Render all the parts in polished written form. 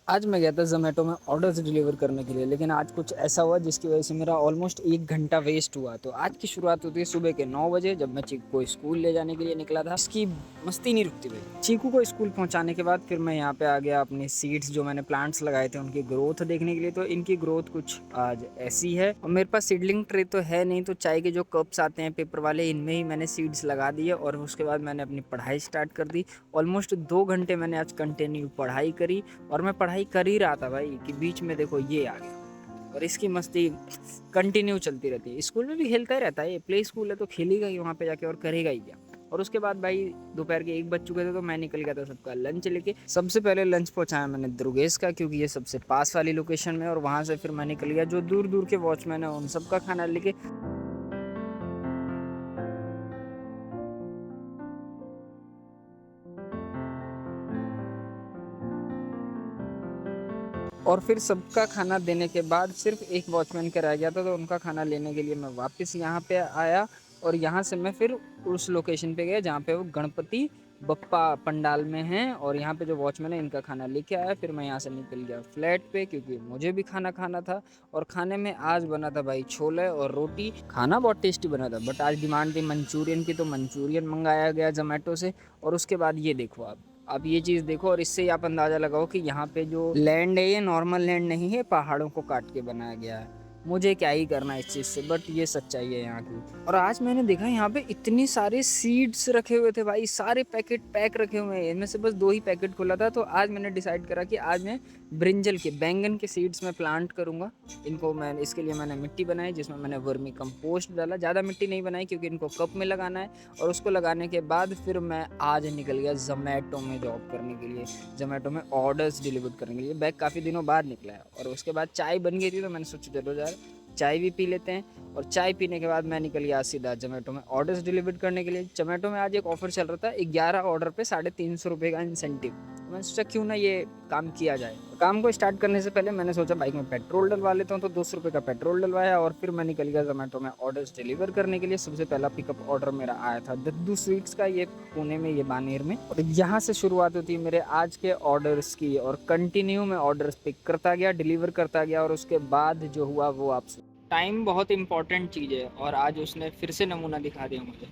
आज मैं गया था ज़ोमैटो में ऑर्डर्स डिलीवर करने के लिए, लेकिन आज कुछ ऐसा हुआ जिसकी वज़ह से मेरा ऑलमोस्ट 1 घंटा वेस्ट हुआ। तो आज की शुरुआत होती है सुबह के 9 बजे, जब मैं चीकू को स्कूल ले जाने के लिए निकला था। इसकी मस्ती नहीं रुकती भाई। चीकू को स्कूल पहुँचाने के बाद फिर मैं यहाँ पे आ गया अपनी सीड्स जो मैंने प्लांट्स लगाए थे उनकी ग्रोथ देखने के लिए। तो इनकी ग्रोथ कुछ आज ऐसी है और मेरे पास सीडलिंग ट्रे तो है नहीं, तो चाय के जो कप्स आते हैं पेपर वाले, इनमें ही मैंने सीड्स लगा दिए और उसके बाद मैंने अपनी पढ़ाई स्टार्ट कर दी। ऑलमोस्ट 2 घंटे मैंने आज कंटिन्यू पढ़ाई करी और मैं पढ़ाई कर ही रहा था भाई कि बीच में देखो ये आ गया और इसकी मस्ती कंटिन्यू चलती रहती है। स्कूल में भी खेलता ही रहता है, ये प्ले स्कूल है तो खेलेगा ही वहाँ पे जाके और करेगा ही क्या। और उसके बाद भाई दोपहर के 1 बज चुके थे तो मैं निकल गया था सबका लंच लेके। सबसे पहले लंच पहुँचाया मैंने दुर्गेश का, क्योंकि ये सबसे पास वाली लोकेशन में, और वहाँ से फिर मैं निकल गया जो दूर दूर के वॉचमैन है उन सबका खाना लेके। और फिर सबका खाना देने के बाद सिर्फ एक वॉचमैन का रह गया था, तो उनका खाना लेने के लिए मैं वापस यहाँ पे आया और यहाँ से मैं फिर उस लोकेशन पे गया जहाँ पे वो गणपति बप्पा पंडाल में हैं, और यहाँ पे जो वॉचमैन है इनका खाना लेके आया। फिर मैं यहाँ से निकल गया फ्लैट पे, क्योंकि मुझे भी खाना खाना था। और खाने में आज बना था भाई छोले और रोटी। खाना बहुत टेस्टी बना था, बट आज डिमांड थी मंचूरियन की, तो मंचूरियन मंगाया गया जोमेटो से। और उसके बाद ये देखो आप ये चीज़ देखो, और इससे ही आप अंदाज़ा लगाओ कि यहाँ पे जो लैंड है ये नॉर्मल लैंड नहीं है, पहाड़ों को काट के बनाया गया है। मुझे क्या ही करना है इस चीज़ से, बट ये सच्चाई है यहाँ की। और आज मैंने देखा यहाँ पे इतनी सारे सीड्स रखे हुए थे भाई, सारे पैकेट पैक रखे हुए हैं। इनमें से बस 2 ही पैकेट खोला था, तो आज मैंने डिसाइड करा कि आज मैं ब्रिंजल के बैंगन के सीड्स में प्लांट करूँगा। इनको मैं इसके लिए मैंने मिट्टी बनाई जिसमें मैंने वर्मी कंपोस्ट डाला। ज़्यादा मिट्टी नहीं बनाई क्योंकि इनको कप में लगाना है। और उसको लगाने के बाद फिर मैं आज निकल गया ज़ोमैटो में जॉब करने के लिए, ज़ोमैटो में ऑर्डर्स डिलीवर करने के लिए। बैग काफ़ी दिनों बाद निकला है। और उसके बाद चाय बन गई थी, तो मैंने सोचा चलो यार चाय भी पी लेते हैं। और चाय पीने के बाद मैं निकल गया सीधा ज़ोमैटो में ऑर्डर्स डिलीवर करने के लिए। ज़ोमैटो में आज एक ऑफर चल रहा था, 11 ऑर्डर पे 350 रुपये का इंसेंटिव। मैंने सोचा क्यों ना ये काम किया जाए। काम को स्टार्ट करने से पहले मैंने सोचा बाइक में पेट्रोल डलवा लेता हूँ, तो 200 रुपये का पेट्रोल डलवाया और फिर मैं निकल गया ज़ोमैटो में ऑर्डर्स डिलीवर करने के लिए। सबसे पहला पिकअप ऑर्डर मेरा आया था दद्दू स्वीट्स का, ये पुणे में, ये बानेर में। और यहाँ से शुरुआत होती है मेरे आज के ऑर्डर्स की, और कंटिन्यू मैं ऑर्डर्स पिक करता गया, डिलीवर करता गया। और उसके बाद जो हुआ वो आपसे, टाइम बहुत इंपॉर्टेंट चीज़ है और आज उसने फिर से नमूना दिखा दिया मुझे।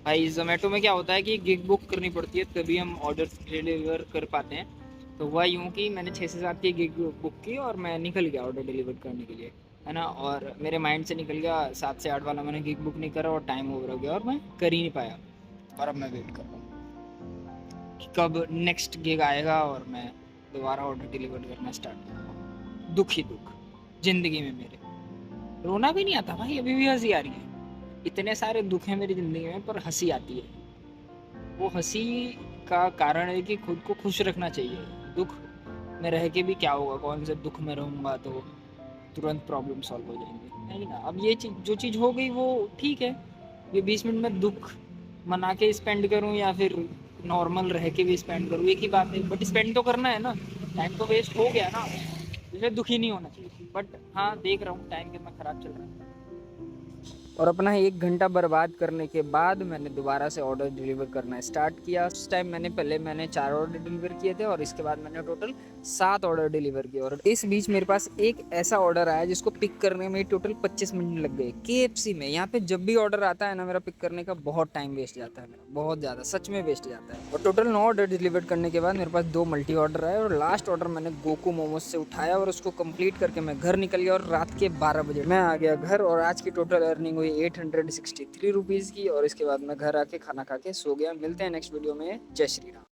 भाई ज़ोमैटो में क्या होता है कि गिग बुक करनी पड़ती है तभी हम ऑर्डर डिलीवर कर पाते हैं। तो हुआ यूँ कि मैंने 6 से 7 की गिग बुक की और मैं निकल गया ऑर्डर डिलीवर करने के लिए, है ना। और मेरे माइंड से निकल गया 7 से 8 वाला मैंने गिग बुक नहीं करा और टाइम ओवर हो गया और मैं कर ही नहीं पाया। और अब मैं वेट कर रहा हूँ कि कब नेक्स्ट गिग आएगा और मैं दोबारा ऑर्डर डिलीवर करना स्टार्ट करूँगा। दुख ही दुख ज़िंदगी में मेरे। रोना भी नहीं आता भाई, अभी भी हंसी आ रही है। इतने सारे दुख हैं मेरी ज़िंदगी में पर हंसी आती है। वो हंसी का कारण है कि खुद को खुश रखना चाहिए। दुख में रह के भी क्या होगा, कौन से दुख में रहूँगा तो तुरंत प्रॉब्लम सॉल्व हो जाएंगे, नहीं ना। अब ये चीज़ जो चीज़ हो गई वो ठीक है। ये 20 मिनट में दुख मना के स्पेंड करूँ या फिर नॉर्मल रह के भी स्पेंड करूँ, एक ही बात है। बट स्पेंड तो करना है ना, टाइम तो वेस्ट हो गया ना, इसलिए दुखी नहीं होना चाहिए। बट हाँ, देख रहा हूँ टाइम कितना ख़राब चल रहा है। और अपना 1 घंटा बर्बाद करने के बाद मैंने दोबारा से ऑर्डर डिलीवर करना स्टार्ट किया। उस टाइम मैंने 4 ऑर्डर डिलीवर किए थे और इसके बाद मैंने टोटल 7 ऑर्डर डिलीवर किए। और इस बीच मेरे पास एक ऐसा ऑर्डर आया जिसको पिक करने में टोटल 25 मिनट लग गए। KFC में, यहाँ पे जब भी ऑर्डर आता है ना मेरा पिक करने का, बहुत टाइम वेस्ट जाता है मेरा, बहुत ज़्यादा, सच में वेस्ट जाता है। और टोटल 9 ऑर्डर डिलीवर करने के बाद मेरे पास 2 मल्टी ऑर्डर आए और लास्ट ऑर्डर मैंने गोकू मोमोज से उठाया और उसको कंप्लीट करके मैं घर निकल गया। और रात के 12 बजे मैं आ गया घर और आज की टोटल अर्निंग हुई 863 रुपीज़ की। और इसके बाद मैं घर आके खाना खा के सो गया। मिलते हैं नेक्स्ट वीडियो में। जय श्री राम।